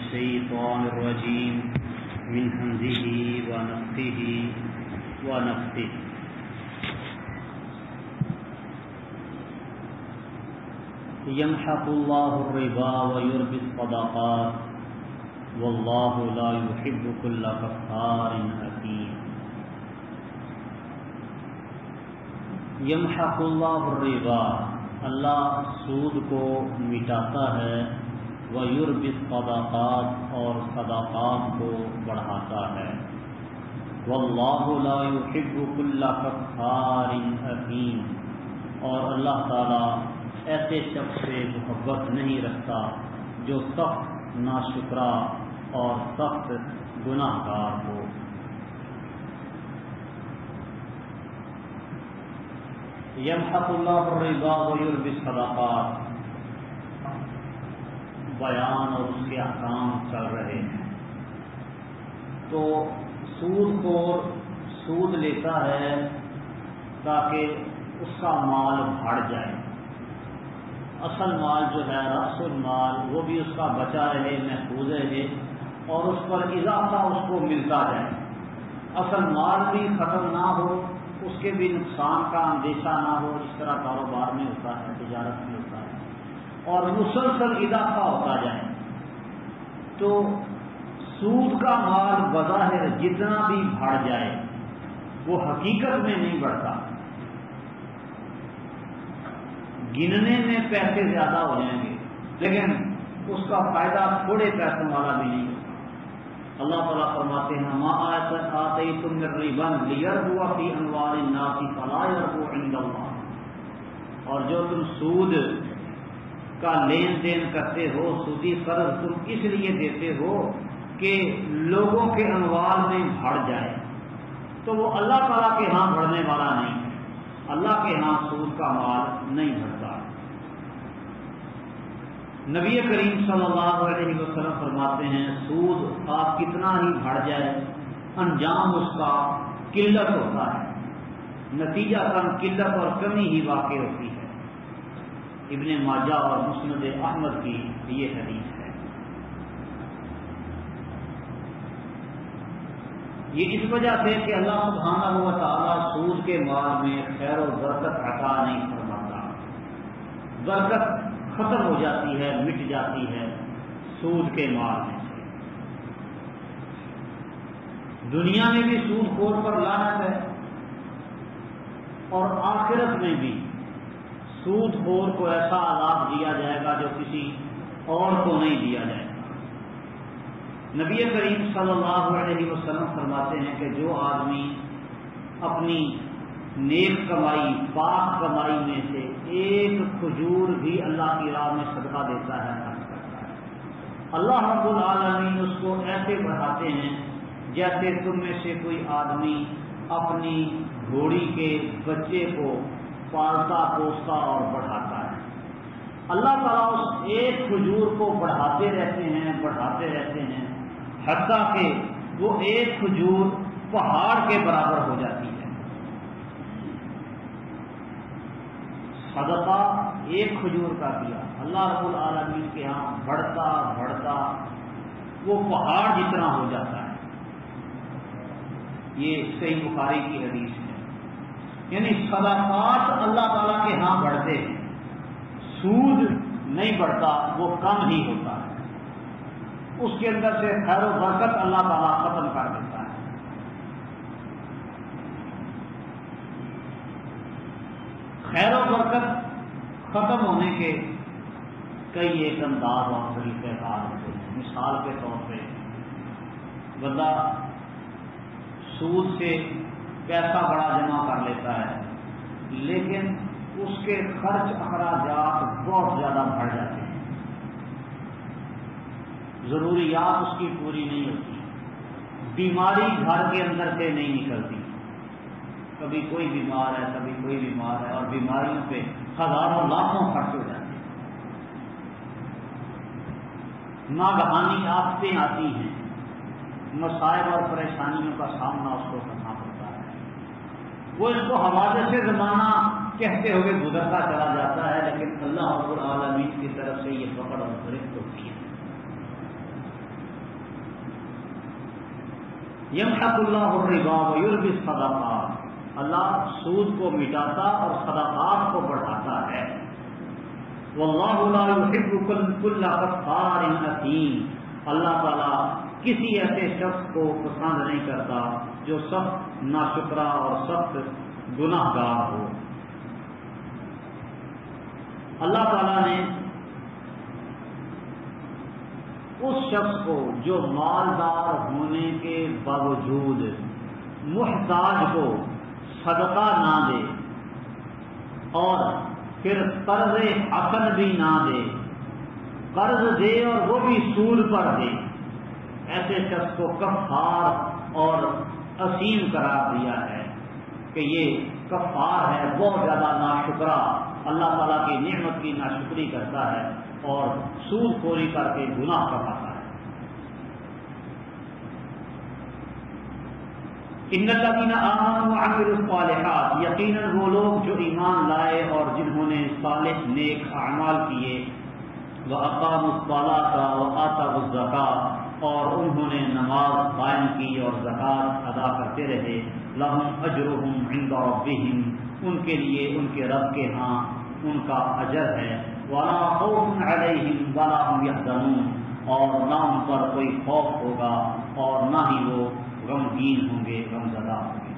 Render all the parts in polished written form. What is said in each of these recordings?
الشيطان الرجيم من همزه ونفخه ونفثه يمحق الله الربا ويربي الصدقات والله لا يحب كل كفار أثيم. یمحق اللہ الربا، اللہ سود کو مٹاتا ہے، ویربی الصدقات اور صدقات کو بڑھاتا ہے، واللہ لا يحب كل كفار اثیم، اور اللہ تعالی ایسے شخص سے محبت نہیں رکھتا جو سخت ناشکرا اور سخت گناہ گار ہو۔ یمحق اللہ الربا ویربی الصدقات، بیان اور اس کے احکام چل رہے ہیں۔ تو سود خور سود لیتا ہے تاکہ اس کا مال بڑھ جائے، اصل مال جو ہے رأس المال وہ بھی اس کا بچا رہے، محفوظ رہے، اور اس پر اضافہ اس کو ملتا جائے، اصل مال بھی ختم نہ ہو، اس کے بھی نقصان کا اندیشہ نہ ہو، اس طرح کاروبار میں ہوتا ہے، تجارت میں ہوتا ہے، اور مسلسل اضافہ ہوتا جائے۔ تو سود کا مال بظاہر جتنا بھی بڑھ جائے وہ حقیقت میں نہیں بڑھتا، گننے میں پیسے زیادہ ہو جائیں گے لیکن اس کا فائدہ تھوڑے پیسوں والا بھی نہیں ہوتا۔ اللہ تعالیٰ فرماتے ہیں ما آتیتم من ربا لیربو فی اموال الناس فلا یربو عند اللہ، اور جو تم سود کا لین دین کرتے ہو، سودی قرض تم اس لیے دیتے ہو کہ لوگوں کے اموال میں بڑھ جائے، تو وہ اللہ تعالیٰ کے ہاں بڑھنے والا نہیں ہے، اللہ کے ہاں سود کا مال نہیں بڑھتا۔ نبی کریم صلی اللہ علیہ وسلم فرماتے ہیں سود آپ کتنا ہی بڑھ جائے انجام اس کا قلت ہوتا ہے، نتیجہ کم قلت اور کمی ہی واقع ہوتی ہے۔ ابن ماجہ اور مسند احمد کی یہ حدیث ہے۔ یہ اس وجہ سے کہ اللہ سبحانہ و تعالیٰ سود کے مال میں خیر و برکت عطا نہیں فرماتا، برکت ختم ہو جاتی ہے، مٹ جاتی ہے سود کے مال میں سے۔ دنیا میں بھی سود خور پر لعنت ہے، اور آخرت میں بھی سود خور کو ایسا عذاب دیا جائے گا جو کسی اور کو نہیں دیا جائے گا۔ نبی کریم صلی اللہ علیہ وسلم فرماتے ہیں کہ جو آدمی اپنی نیک کمائی پاک کمائی میں سے ایک کھجور بھی اللہ کی راہ میں صدقہ دیتا ہے، خرچ کرتا ہے، اللہ رب العالمین اس کو ایسے بڑھاتے ہیں جیسے تم میں سے کوئی آدمی اپنی گھوڑی کے بچے کو پالتا پوستا اور بڑھاتا ہے۔ اللہ تعالیٰ اس ایک کھجور کو بڑھاتے رہتے ہیں، بڑھاتے رہتے ہیں، حتیٰ کہ وہ ایک کھجور پہاڑ کے برابر ہو جاتی ہے۔ صدقہ ایک کھجور کا کیا، اللہ رب العالمین کے ہاں بڑھتا بڑھتا وہ پہاڑ جتنا ہو جاتا ہے۔ یہ صحیح بخاری کی حدیث ہے۔ یعنی صدقات اللہ تعالیٰ کے ہاں بڑھتے ہیں، سود نہیں بڑھتا، وہ کم ہی ہوتا ہے، اس کے اندر سے خیر و برکت اللہ تعالیٰ ختم کر دیتا ہے۔ خیر و برکت ختم ہونے کے کئی ایک انداز اور طریقے کار ہوتے ہیں۔ مثال کے طور پہ بندہ سود سے پیسہ بڑا جمع کر لیتا ہے لیکن اس کے خرچ اخراجات بہت زیادہ بڑھ جاتے ہیں، ضروریات اس کی پوری نہیں ہوتی، بیماری گھر کے اندر سے نہیں نکلتی، کبھی کوئی بیمار ہے کبھی کوئی بیمار ہے، اور بیماریوں پہ ہزاروں لاکھوں خرچ ہو جاتے ہیں، ناگہانی آفتیں آتی ہیں، مسائل اور پریشانیوں کا سامنا اس کو کرنا پڑتا ہے، وہ اس کو حوادث زمانہ کہتے ہوئے گزرتا چلا جاتا ہے، لیکن اللہ رب العالمین کی طرف سے یہ پکڑ اور گرفت ہوتی ہے۔ یمحق اللہ الربا ویربی الصدقات، اللہ سود کو مٹاتا اور صدقات کو بڑھاتا ہے. واللہ لا یحب کل کفار اثیم، اللہ تعالیٰ کسی ایسے شخص کو پسند نہیں کرتا جو سخت ناشکرا اور سخت گناہ گار ہو. اللہ تعالیٰ نے اس شخص کو جو مالدار ہونے کے باوجود محتاج کو صدقہ نہ دے اور پھر قرض حسن بھی نہ دے، قرض دے اور وہ بھی سود پر دے، ایسے شخص کو کفار اور اثیم قرار دیا ہے کہ یہ کفار ہے، بہت زیادہ ناشکرا، اللہ تعالیٰ کی نعمت کی ناشکری کرتا ہے اور سود خوری کر کے گناہ کماتا ہے. ان الذین آمنوا وعملوا الصالحات، یقیناً وہ لوگ جو ایمان لائے اور جنہوں نے صالح نیک اعمال کیے، واقاموا الصلاۃ وآتوا الزکاۃ، اور انہوں نے نماز قائم کی اور زکوٰۃ ادا کرتے رہے، لہم اجرہم عند ربہم، ان کے لیے ان کے رب کے ہاں ان کا اجر ہے. ولا خوف علیہم ولا هم یحزنون، اور نہ ان پر کوئی خوف ہوگا اور نہ ہی وہ غمگین ہوں گے، غمزدہ ہوں گے.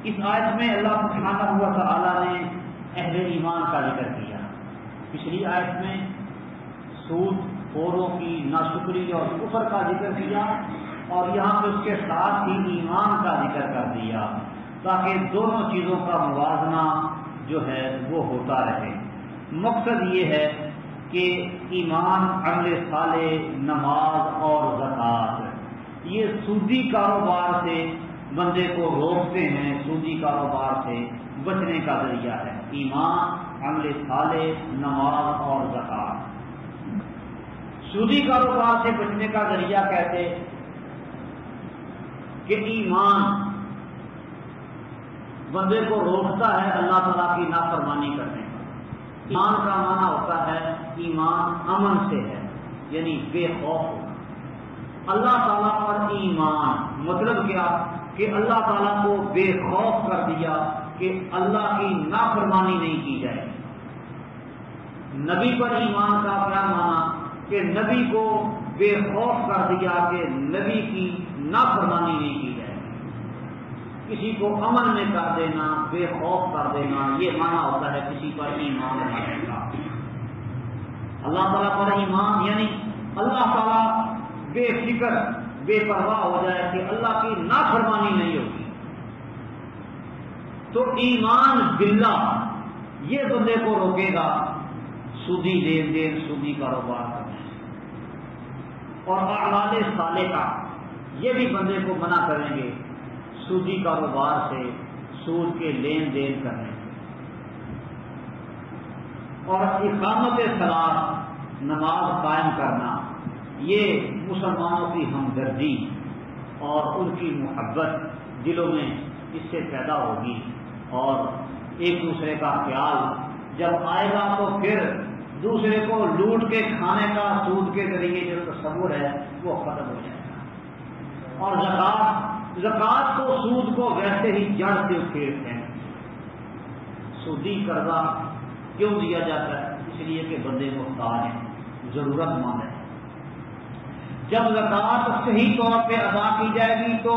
اس آیت میں اللہ سبحانہ و تعالی نے اہل ایمان کا ذکر کیا. پچھلی آیت میں سود خوروں کی ناشکری اور کفر کا ذکر کیا، اور یہاں پہ اس کے ساتھ ہی ایمان کا ذکر کر دیا، تاکہ دونوں چیزوں کا موازنہ جو ہے وہ ہوتا رہے. مقصد یہ ہے کہ ایمان، عمل صالح، نماز اور زکوٰۃ یہ سودی کاروبار سے بندے کو روکتے ہیں، سودی کاروبار سے بچنے کا ذریعہ ہے. ایمان، عمل صالح، نماز اور زکوٰۃ سودی کاروبار سے بچنے کا ذریعہ کہتے کہ ایمان بندے کو روکتا ہے اللہ تعالیٰ کی نافرمانی کرنے کا. ایمان کا معنی ہوتا ہے ایمان امن سے ہے، یعنی بے خوف ہونا. اللہ تعالیٰ پر ایمان مطلب کیا کہ اللہ تعالیٰ کو بے خوف کر دیا کہ اللہ کی نافرمانی نہیں کی جائے. نبی پر ایمان کا کیا معنی کہ نبی کو بے خوف کر دیا کہ نبی کی نافرمانی نہیں کی جائے. کسی کو امن میں کر دینا، بے خوف کر دینا، یہ معنی ہوتا ہے کسی پر ایمان لانے کا. اللہ تعالیٰ پر ایمان یعنی اللہ تعالیٰ بے فکر، بے پرواہ ہو جائے کہ اللہ کی نافرمانی نہیں ہوگی. تو ایمان باللہ یہ بندے کو روکے گا سودی لین دین، سودی کاروبار کرنے سے، اور اعمال صالحہ یہ بھی بندے کو منع کریں گے سودی کاروبار سے، سود کے لین دین کرنے سے. اور اقامت صلاۃ، نماز قائم کرنا، یہ مسلمانوں کی ہمدردی اور ان کی محبت دلوں میں اس سے پیدا ہوگی، اور ایک دوسرے کا خیال جب آئے گا تو پھر دوسرے کو لوٹ کے کھانے کا سود کے ذریعے جو تصور ہے وہ ختم ہو جائے گا. اور زکوٰۃ کو سود کو ویسے ہی جڑ سے اکھیڑتے ہیں. سودی قرضہ کیوں دیا جاتا ہے؟ اس لیے کہ بندے محتاج ہیں، ضرورت مند ہے. جب زکوٰۃ صحیح طور پہ ادا کی جائے گی تو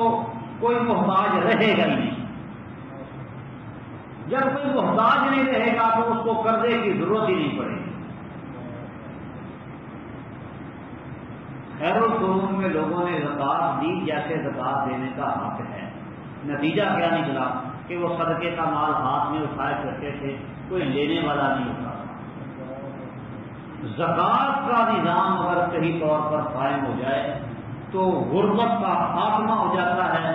کوئی محتاج رہے گا ہی نہیں. جب کوئی محتاج نہیں رہے گا تو اس کو قرضے کی ضرورت ہی نہیں پڑے گی. خیر القرون میں لوگوں نے زکوٰۃ دی جیسے زکوٰۃ دینے کا حق ہے. نتیجہ کیا نکلا کہ وہ صدقے کا مال ہاتھ میں اٹھائے کرتے تھے، کوئی لینے والا نہیں ہوتا. زکوٰۃ کا نظام اگر صحیح طور پر قائم ہو جائے تو غربت کا خاتمہ ہو جاتا ہے،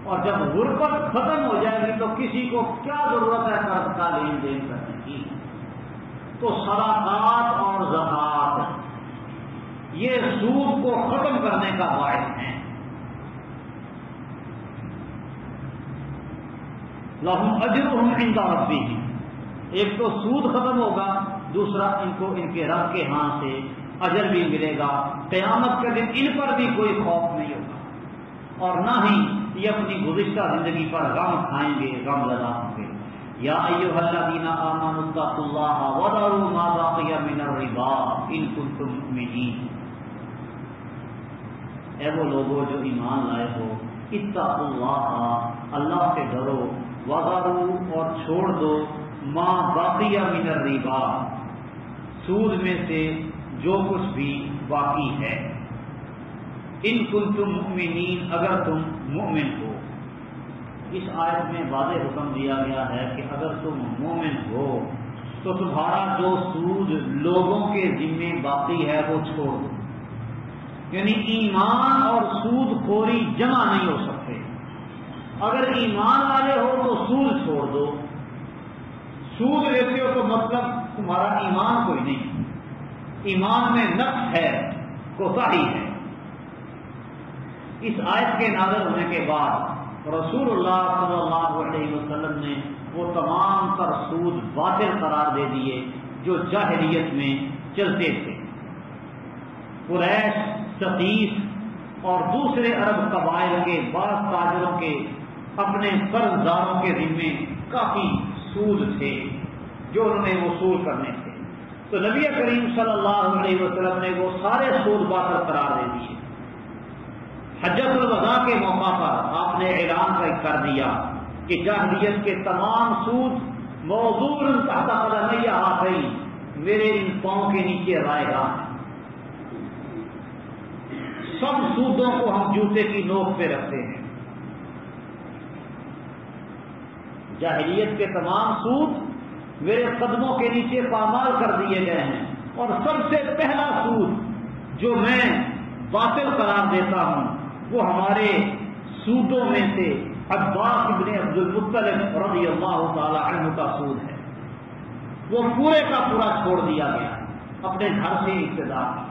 اور جب غربت ختم ہو جائے گی تو کسی کو کیا ضرورت ہے قرض کا لین دین کرنے کی. تو صدقات اور زکوٰۃ یہ سود کو ختم کرنے کا باعث ہیں. لہم اجرہم عند ربہم، ایک تو سود ختم ہوگا، دوسرا ان کو ان کے رب کے ہاں سے اجر بھی ملے گا، قیامت کے دن ان پر بھی کوئی خوف نہیں ہوگا، اور نہ ہی یہ اپنی گزشتہ زندگی پر غم کھائیں گے، غم زدہ ہوں گے۔ یا ایھا الذین آمنوا اتقوا اللہ وذروا ما بقی من الربا ان کنتم مؤمنین، اے وہ لوگوں جو ایمان لائے ہو، اتقوا اللہ، اللہ سے ڈرو، وذروا اور چھوڑ دو، ما بقی من الربا، سود میں سے جو کچھ بھی باقی ہے، ان کنتم مؤمنین، اگر تم مومن ہو۔ اس آیت میں واضح حکم دیا گیا ہے کہ اگر تم مومن ہو تو تمہارا جو سود لوگوں کے ذمے باقی ہے وہ چھوڑ دو، یعنی ایمان اور سود خوری جمع نہیں ہو سکتے۔ اگر ایمان والے ہو تو سود چھوڑ دو، سود لیتے ہو تو مطلب تمہارا ایمان کوئی نہیں، ایمان میں نقص ہے، کوتاہی ہے۔ اس آیت کے نازل ہونے کے بعد رسول اللہ صلی اللہ علیہ وسلم نے وہ تمام تر سود باطل قرار دے دیے جو جاہلیت میں چلتے تھے۔ قریش، ثقیف اور دوسرے عرب قبائل کے بعض تاجروں کے اپنے قرض داروں کے ذمے کافی سود تھے جو انہوں نے وصول کرنے تھے، تو نبی کریم صلی اللہ علیہ وسلم نے وہ سارے سود باطل قرار دے دیے۔ حجۃ الوداع کے موقع پر آپ نے اعلان کر دیا کہ جاہلیت کے تمام سود موضوع تحت قدمی ہاتھین، میرے ان پاؤں کے نیچے رائے گا، سب سودوں کو ہم جوتے کی نوک پہ رکھتے ہیں۔ جاہلیت کے تمام سود میرے قدموں کے نیچے پامال کر دیے گئے ہیں، اور سب سے پہلا سود جو میں باطل قرار دیتا ہوں وہ ہمارے سودوں میں سے عباس ابن عبد المطلب رضی اللہ تعالی عنہ کا سود ہے، وہ پورے کا پورا چھوڑ دیا گیا، اپنے گھر سے ابتدا کی۔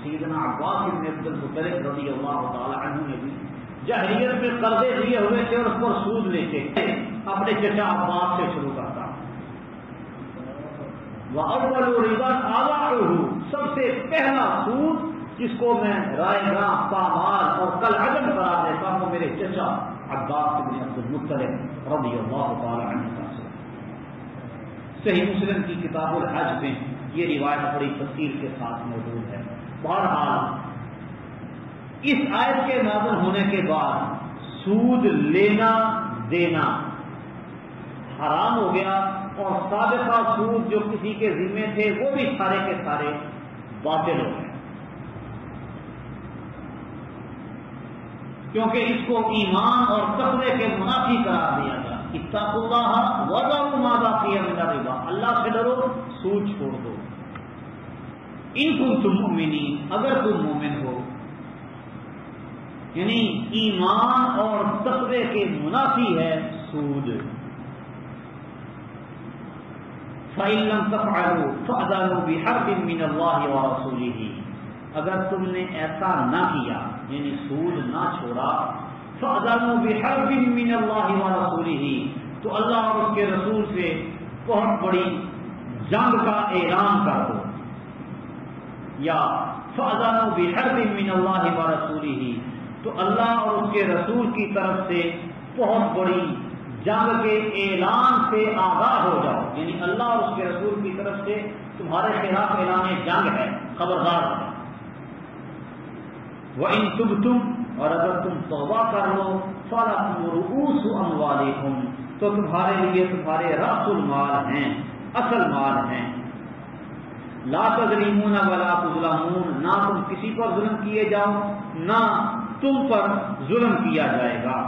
سیدنا عباس ابن عبد المطلب رضی اللہ تعالی عنہ نے بھی جاہلیت میں قرضے دیے ہوئے تھے اور اس پر سود لیتے تھے، اپنے چچا عباس سے شروع کرتا۔ وَأَوَّلُ رِبًا آبَاؤُهُ، سب سے پہلا سود جس کو میں رائے گاں، پامال اور کل عدم قرار دیتا ہوں، میرے چچا عباس بن عبد المطلب رضی اللہ تعالی عنہ کا سود۔ صحیح مسلم کی کتاب الحج میں یہ روایت بڑی تفصیل کے ساتھ موجود ہے۔ بہرحال اس آیت کے نازل ہونے کے بعد سود لینا دینا حرام ہو گیا، اور سابقہ سود جو کسی کے ذمے تھے وہ بھی سارے کے سارے باطل ہو گئے، کیونکہ اس کو ایمان اور تقوی کے منافی قرار دیا گیا۔ اتقوا اللہ وذروا ما بقی من الربا، اللہ سے ڈرو، سود چھوڑ دو، ان کنتم مؤمنین، اگر تم مومن ہو، یعنی ایمان اور تقوی کے منافی ہے سود۔ فَإِن لَّمْ تَفْعَلُوا فَأْذَنُوا بِحَرْبٍ مِّنَ اللَّهِ وَرَسُولِهِ، اگر تم نے ایسا نہ کیا، یعنی سود نہ چھوڑا، فَأْذَنُوا بِحَرْبٍ مِّنَ اللَّهِ وَرَسُولِهِ، تو اللہ اور اس کے رسول سے بہت بڑی جنگ کا اعلان کر دو، یا فَأْذَنُوا بِحَرْبٍ مِّنَ اللَّهِ وَرَسُولِهِ، تو اللہ اور اس کے رسول کی طرف سے بہت بڑی جنگ کے اعلان سے آگاہ ہو جاؤ، یعنی اللہ اور اس کے رسول کی طرف سے تمہارے خلاف اعلان جنگ ہے، خبردار ہے۔ وَإِن تُبْتُمْ، اور اگر تم توبہ کر لو، فَلَكُمْ رُءُوسُ أَمْوَالِكُمْ، تو تمہارے لیے تمہارے رأس المال ہیں، اصل مال ہیں۔ لا تظلمون ولا تظلمون، نہ تم کسی پر ظلم کیے جاؤ، نہ تم پر ظلم کیا جائے گا۔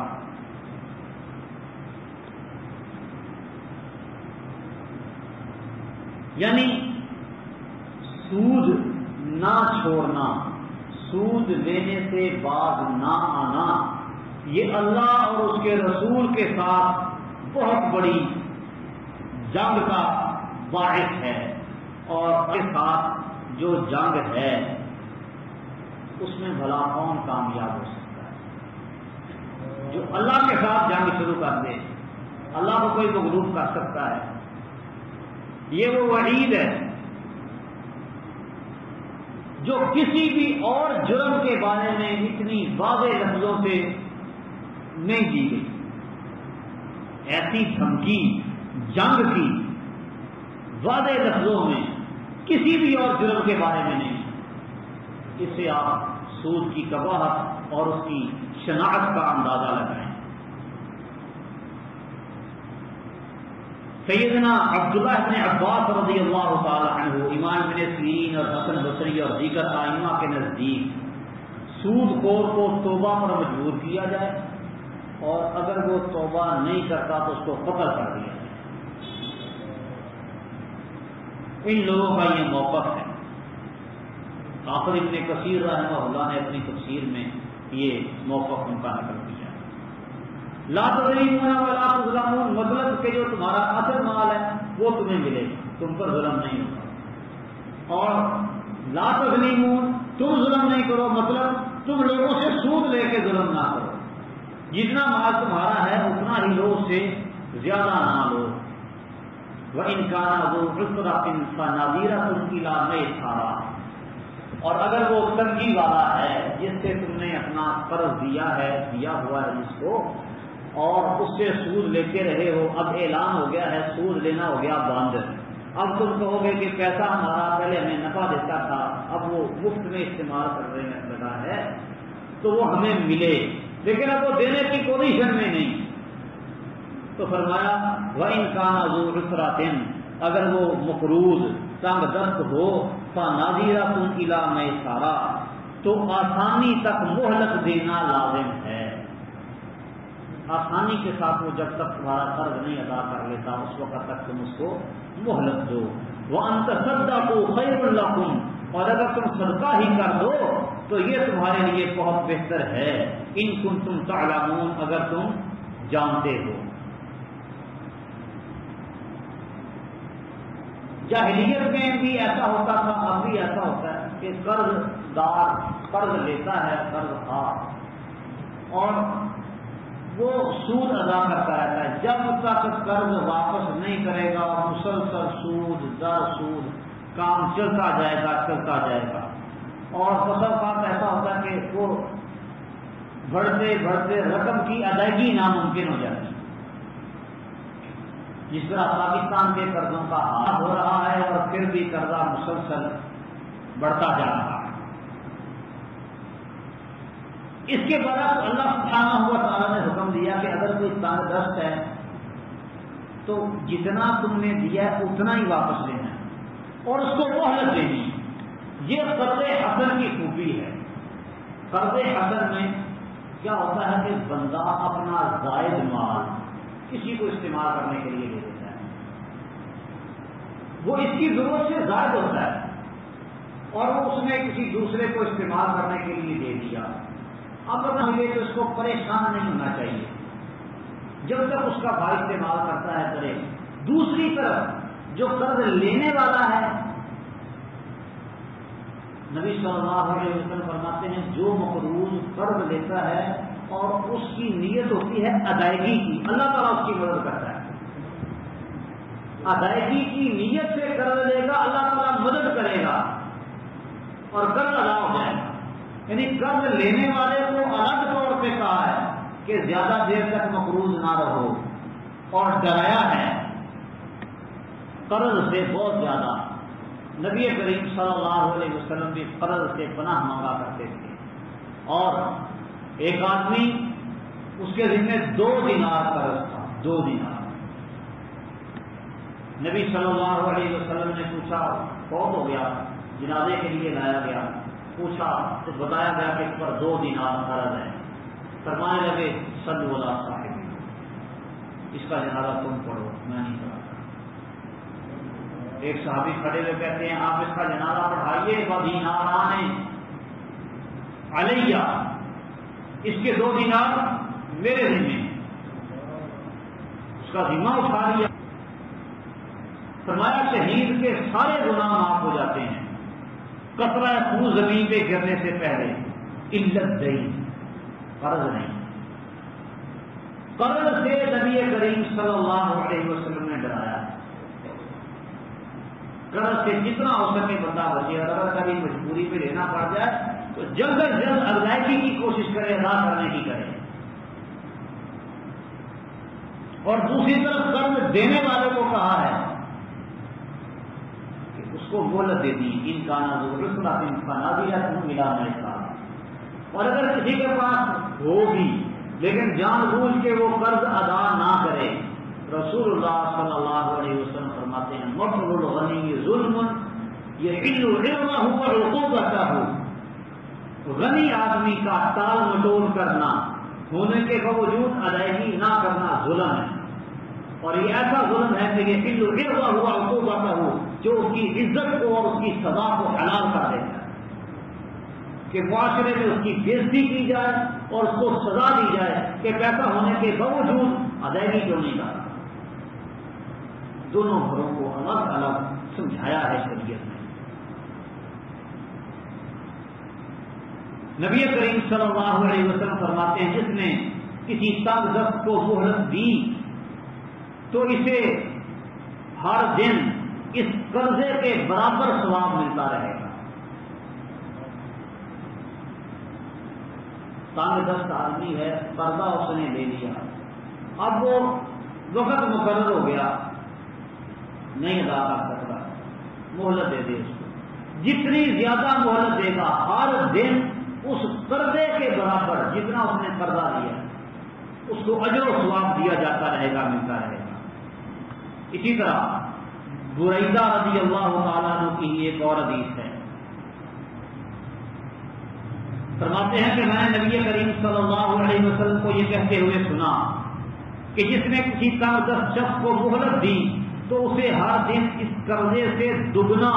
یعنی سود نہ چھوڑنا، سود لینے سے باز نہ آنا، یہ اللہ اور اس کے رسول کے ساتھ بہت بڑی جنگ کا باعث ہے، اور کے ساتھ جو جنگ ہے اس میں بھلا کون کامیاب ہو سکتا ہے؟ جو اللہ کے ساتھ جنگ شروع کر دے، اللہ کو کوئی مغلوب کر سکتا ہے؟ یہ وہ وعید ہے جو کسی بھی اور جرم کے بارے میں اتنی واضح لفظوں سے نہیں دی گئی. ایسی دھمکی جنگ کی واضح لفظوں میں کسی بھی اور جرم کے بارے میں نہیں. اس سے آپ سود کی قباحت اور اس کی شناخت کا اندازہ لگائیں. سیدنا عبداللہ بن عباس رضی اللہ تعالی عنہ، امام ابن سیرین اور حسن بصری اور دیگر ائمہ کے نزدیک سود خور کو توبہ پر مجبور کیا جائے، اور اگر وہ توبہ نہیں کرتا تو اس کو قتل کر دیا جائے. ان لوگوں کا یہ موقف ہے. آخر ابن کثیر رحمہ اللہ نے اپنی تفسیر میں یہ موقف ان کا نقل کیا. لا تظلمون ولا تظلمون، مطلب کہ جو تمہارا اصل مال ہے وہ تمہیں ملے، تم پر ظلم نہیں ہوگا. اور لا تظلمون، تم ظلم نہیں کرو، مطلب تم لوگوں سے سود لے کے ظلم نہ کرو. جتنا مال تمہارا ہے اتنا ہی لو، اس سے زیادہ نہ لو. وَإِنْ كَانَ ذُو عُسْرَةٍ فَنَظِيرَةٌ إِلَىٰ مَيْسَرَةٍ، اور اگر وہ تنگی والا ہے جس سے تم نے اپنا قرض دیا ہوا ہے جس کو، اور اس سے سود لیتے رہے ہو، اب اعلان ہو گیا ہے سود لینا ہو گیا بند. اب تم کہو گے کہ پیسہ ہمارا پہلے ہمیں نفع دیتا تھا، اب وہ مفت میں استعمال کرنے لگا ہے تو وہ ہمیں ملے، لیکن اب وہ دینے کی پوزیشن میں نہیں. تو فرمایا وَإِنْ كَانَ ذُو عُسْرَةٍ، اگر وہ مقروض تنگ دست ہو، فَنَظِيرَةٌ إِلَىٰ مَيْسَرَةٍ، تو آسانی تک مہلت دینا لازم ہے. آسانی کے ساتھ وہ جب تک تمہارا قرض نہیں ادا کر لیتا اس وقت تک تم اس کو مہلت دو. وَأَن تَصَدَّقُوا خَيْرٌ لَكُمْ، اور اگر تم صدقہ ہی کر دو تو یہ تمہارے لیے بہت بہتر ہے. إِن كُنتُمْ تَعْلَمُونَ، اگر تم جانتے ہو. جاہلیت میں بھی ایسا ہوتا تھا، اب بھی ایسا ہوتا ہے کہ قرض دار قرض لیتا ہے، قرض خواہ، اور وہ سود ادا کرتا رہتا ہے. جب تک قرض واپس نہیں کرے گا مسلسل سود در سود کام چلتا جائے گا. اور بسا اوقات ایسا ہوتا ہے کہ وہ بڑھتے بڑھتے رقم کی ادائیگی ناممکن ہو جاتی ہے. جس طرح پاکستان کے قرضوں کا حال ہو رہا ہے، اور پھر بھی قرضہ مسلسل بڑھتا جا رہا ہے. اس کے برعکس اللہ سبحانہ و تعالیٰ نے حکم دیا کہ اگر کوئی تنگ دست ہے تو جتنا تم نے دیا ہے اتنا ہی واپس لینا ہے اور اس کو مہلت دینی. یہ قرض حسن کی خوبی ہے. قرض حسن میں کیا ہوتا ہے کہ بندہ اپنا زائد مال کسی کو استعمال کرنے کے لیے دے دیتا ہے، وہ اس کی ضرورت سے زائد ہوتا ہے اور وہ اس نے کسی دوسرے کو استعمال کرنے کے لیے دے دیا. اب اگر یہ تو اس کو پریشان نہیں ہونا چاہیے، جب تک اس کا بھائی استعمال کرتا ہے کرے. دوسری طرف جو قرض لینے والا ہے، نبی صلی اللہ علیہ وسلم فرماتے ہیں جو مقروض قرض لیتا ہے اور اس کی نیت ہوتی ہے ادائیگی کی، اللہ تعالیٰ اس کی مدد کرتا ہے. ادائیگی کی نیت سے قرض لے گا، اللہ تعالیٰ مدد کرے گا اور قرض ادا ہو جائے گا. یعنی قرض لینے والے کو الگ طور پہ کہا ہے کہ زیادہ دیر تک مقروض نہ رہو، اور ڈرایا ہے قرض سے بہت زیادہ. نبی کریم صلی اللہ علیہ وسلم بھی قرض سے پناہ مانگا کرتے تھے. اور ایک آدمی اس کے ذمہ 2 دینار قرض تھا، 2 دینار. نبی صلی اللہ علیہ وسلم نے پوچھا، فوت ہو گیا، جنازے کے لیے لایا گیا، پوچھا تو بتایا گیا کہ اس پر 2 دینار قرض ہے. فرمانے لگے صلوا علی صاحب، اس کا جنازہ تم پڑھو، میں نہیں پڑھا. ایک صحابی کھڑے ہوئے کہتے ہیں آپ اس کا جنازہ پڑھائیے، ودیناران علیہ، اس کے 2 دینار میرے ذمہ. اس کا ذمہ اٹھا لیا. فرمایا شہید کے سارے گناہ معاف ہو جاتے ہیں قطرہ خون زمین پہ گرنے سے پہلے، علت دین، قرض نہیں. قرض سے نبی کریم صلی اللہ علیہ وسلم نے ڈرایا. قرض سے جتنا ہو سکے بندہ بچے، اور اگر کبھی مجبوری پہ لینا پڑ جائے تو جلد از جلد ادائیگی کی کوشش کرے، ادا کرنے کی کرے۔ اور دوسری طرف قرض دینے والے کو کہا ہے کہ اس کو مہلت دے دی، ان کا نہ ملا میں، اور اگر کسی کے پاس ہو بھی لیکن جان بوجھ کے وہ قرض ادا نہ کرے، رسول اللہ صلی اللہ علیہ وسلم فرماتے ہیں مطلب الغنی ظلم یحل عرضہ وعقوبتہ، غنی آدمی کا ٹال مٹول کرنا ہونے کے باوجود ادائیگی نہ کرنا ظلم ہے، اور یہ ایسا ظلم ہے کہ یحل عرضہ وعقوبتہ، جو اس کی عزت کو اور اس کی سزا کو حلال کر دیتا ہے، کہ معاشرے میں اس کی بےزتی کی جائے اور اس کو سزا دی جائے کہ پیسہ ہونے کے باوجود ادائیگی کیوں نہیں کرتا۔ دونوں گھروں کو الگ الگ سمجھایا ہے شریعت نے۔ نبی کریم صلی اللہ علیہ وسلم فرماتے ہیں جس نے کسی تنگ دست کو مہلت دی تو اسے ہر دن اس قرضے کے برابر ثواب ملتا رہے گا۔ تنگ دست آدمی ہے، قرضہ اس نے لے لیا، اب وہ وقت مقرر ہو گیا، نہیں ادا کر سکتا، مہلت دے دے اس کو، جتنی زیادہ مہلت دے گا ہر دن اس قرضے کے برابر جتنا اس نے قرضہ لیا اس کو اجر و ثواب دیا جاتا رہے گا، ملتا رہے گا۔ اسی طرح بریدہ رضی اللہ تعالیٰ عنہ کی ایک اور حدیث ہے، فرماتے ہیں کہ میں نے نبی کریم صلی اللہ علیہ وسلم کو یہ کہتے ہوئے سنا کہ جس نے کسی تنگ دست شخص کو مہلت دی تو اسے ہر دن اس قرضے سے دگنا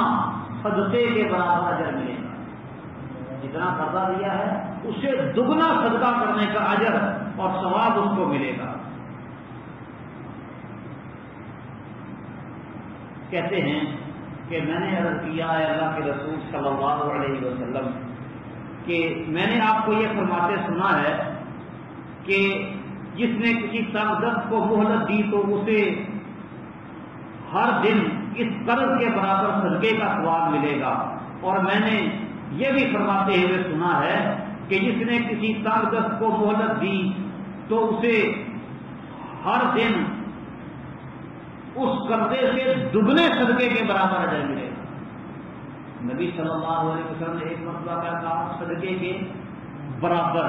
صدقے کے برابر اجر ملے گا، جتنا قرضہ دیا ہے اس سے دگنا صدقہ کرنے کا اجر اور ثواب اس کو ملے گا۔ کہتے ہیں کہ میں نے عرض کیا ہے اللہ کے رسول صلی اللہ علیہ وسلم کہ میں نے آپ کو یہ فرماتے سنا ہے کہ جس نے کسی تنگ دست کو مہلت دی تو اسے ہر دن اس قرض کے برابر صدقے کا ثواب ملے گا، اور میں نے یہ بھی فرماتے ہوئے سنا ہے کہ جس نے کسی تنگ دست کو مہلت دی تو اسے ہر دن اس قرضے سے دگنے صدقے کے برابر اجر ملے گا۔ نبی صلی اللہ علیہ وسلم نے ایک مرتبہ کیا کہا صدقے کے برابر،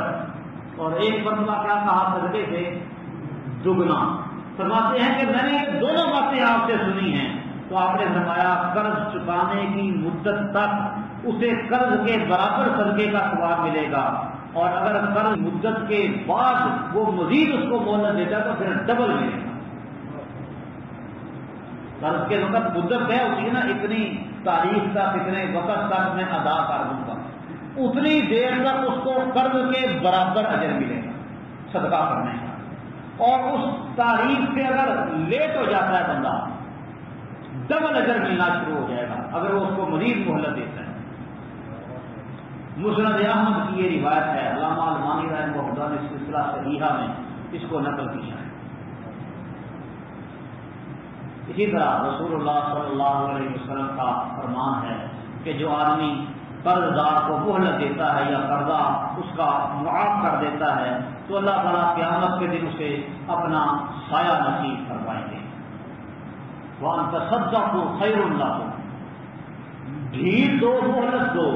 اور ایک مرتبہ کیا کہا صدقے سے دگنا۔ فرماتے ہیں کہ میں نے یہ دونوں باتیں آپ سے سنی ہیں، تو آپ نے فرمایا قرض چکانے کی مدت تک اسے قرض کے برابر صدقے کا ثواب ملے گا، اور اگر قرض مدت کے بعد وہ مزید اس کو مہلت دیتا تو پھر ڈبل ملے گا۔ قرض کے وقت مدت ہے اسی نا، اتنی تاریخ تک اتنے وقت تک میں ادا کر دوں گا، اتنی دیر تک اس کو قرض کے برابر اجر ملے گا صدقہ کرنے کا، اور اس تاریخ سے اگر لیٹ ہو جاتا ہے بندہ ڈبل اجر ملنا شروع ہو جائے گا اگر وہ اس کو مزید مہلت دیتا ہے۔ مسند احمد کی یہ روایت ہے، علامہ المانی رحمہ اللہ نے سلسلہ صحیحہ میں اس کو نقل کیا ہے۔ اسی طرح رسول اللہ صلی اللہ علیہ وسلم کا فرمان ہے کہ جو آدمی قرض دار کو مہلت دیتا ہے یا قرضہ اس کا معاف کر دیتا ہے تو اللہ تعالیٰ قیامت کے دن اسے اپنا سایہ نصیب فرمائیں گے۔ وَأَن تَصَدَّقُوا خَيْرٌ لَكُمْ، ڈھیل دو مہلت دو،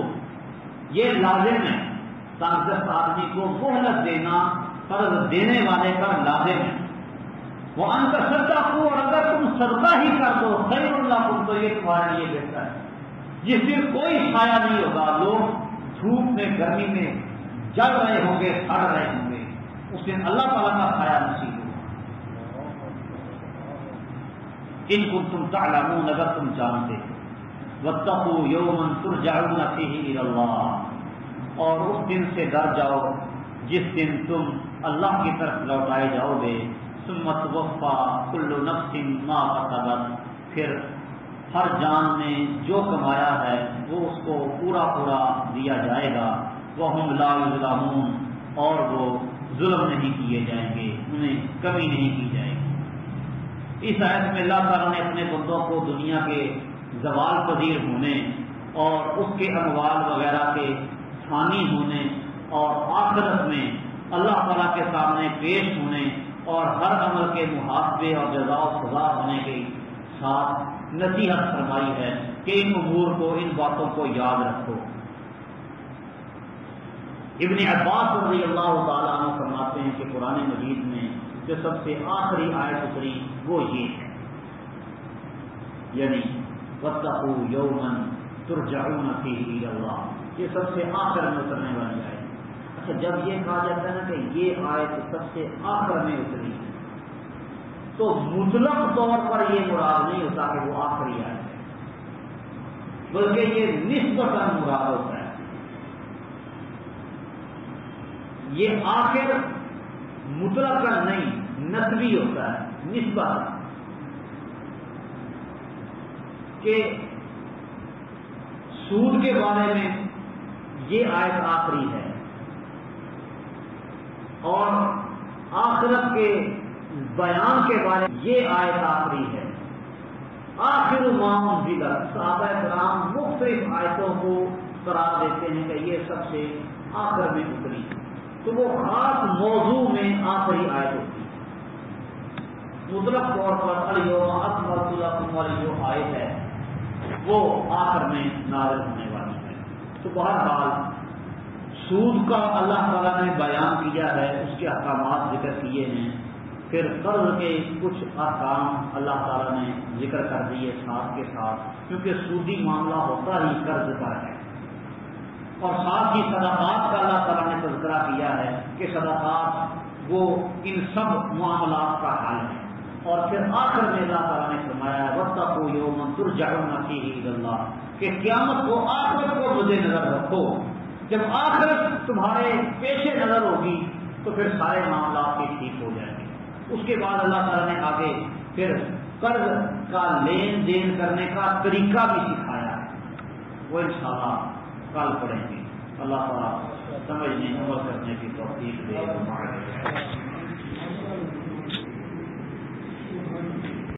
یہ لازم ہے، تنگ دست آدمی کو مہلت دینا قرض دینے والے پر لازم ہے۔ وَأَن تَصَدَّقُوا، اور اگر تم صدقہ ہی کر دو خَيْرٌ لَكُمْ، تو یہ تمہارے لیے بہتر ہے۔ جس دن کوئی سایہ نہیں ہوگا، لوگ دھوپ میں گرمی میں جل رہے ہوں گے، سڑ رہے ہوں گے، اس دن اللہ تعالیٰ کا سایہ نصیب ہوگا۔ ان کنتم تعلمون، اگر تم جانتے، واتقوا یوما ترجعون فیہ الی اللہ، اور اس دن سے ڈر جاؤ جس دن تم اللہ کی طرف لوٹائے جاؤ گے۔ ثم توفی کل نفس ما کسبت، پھر ہر جان نے جو کمایا ہے وہ اس کو پورا پورا دیا جائے گا۔ وہم لا یظلمون، اور وہ ظلم نہیں کیے جائیں گے، انہیں کمی نہیں کی جائے گی۔ اس آیت میں اللہ تعالیٰ نے اپنے بندوں کو دنیا کے زوال پذیر ہونے اور اس کے اموال وغیرہ کے فانی ہونے اور آخرت میں اللہ تعالیٰ کے سامنے پیش ہونے اور ہر عمل کے محاسبے اور جزا و سزا ہونے کے ساتھ نصیحت فرمائی ہے کہ ان امور کو، ان باتوں کو یاد رکھو۔ ابن عباس رضی اللہ تعالیٰ عنہ فرماتے ہیں کہ قرآن مجید میں جو سب سے آخری آیت اتری وہ یہ ہے، یعنی واتقوا یوما ترجعون فیہ الی اللہ، یہ سب سے آخر میں اترنے والی آیت۔ اچھا، جب یہ کہا جاتا ہے نا کہ یہ آیت سب سے آخر میں اتری تو مطلق طور پر یہ مراد نہیں ہوتا کہ وہ آخری آیت ہے، بلکہ یہ نسبتاً مراد ہوتا ہے۔ یہ آخر مطلق نہیں، نسبی ہوتا ہے، نسبت، کہ سود کے بارے میں یہ آیت آخری ہے اور آخرت کے بیان کے بارے میں یہ آیت آخری ہے۔ آخر ما انزل، صحابہ کرام مختلف آیتوں کو قرار دیتے ہیں کہ یہ سب سے آخر میں اتری، تو وہ خاص موضوع میں آخری آیت ہوتی ہے۔ مطلق طور پر الیوم اکملت لکم والی جو آیت ہے وہ آخر میں نازل ہونے والی ہے۔ تو بہرحال سود کا اللہ تعالیٰ نے بیان کیا ہے، اس کے احکامات ذکر کیے ہیں، پھر قرض کے کچھ احکام اللہ تعالیٰ نے ذکر کر دیے ساتھ کے ساتھ، کیونکہ سودی معاملہ ہوتا ہی قرض پر ہے، اور ساتھ ہی صدقات کا اللہ تعالیٰ نے تذکرہ کیا ہے کہ صدقات وہ ان سب معاملات کا حل ہے، اور پھر آخر میں اللہ تعالیٰ نے فرمایا واتقوا یوما ترجعون فیہ الی اللہ، کہ قیامت کو، آخرت کو مد نظر رکھو۔ جب آخرت تمہارے پیش نظر ہوگی تو پھر سارے معاملات بھی ٹھیک ہو جائیں گے۔ اس کے بعد اللہ تعالیٰ نے آگے پھر قرض کا لین دین کرنے کا طریقہ بھی سکھایا ہے، وہ انشاءاللہ کل پڑھیں گے۔ اللہ تعالیٰ سمجھنے عمل کرنے کی توفیق دے۔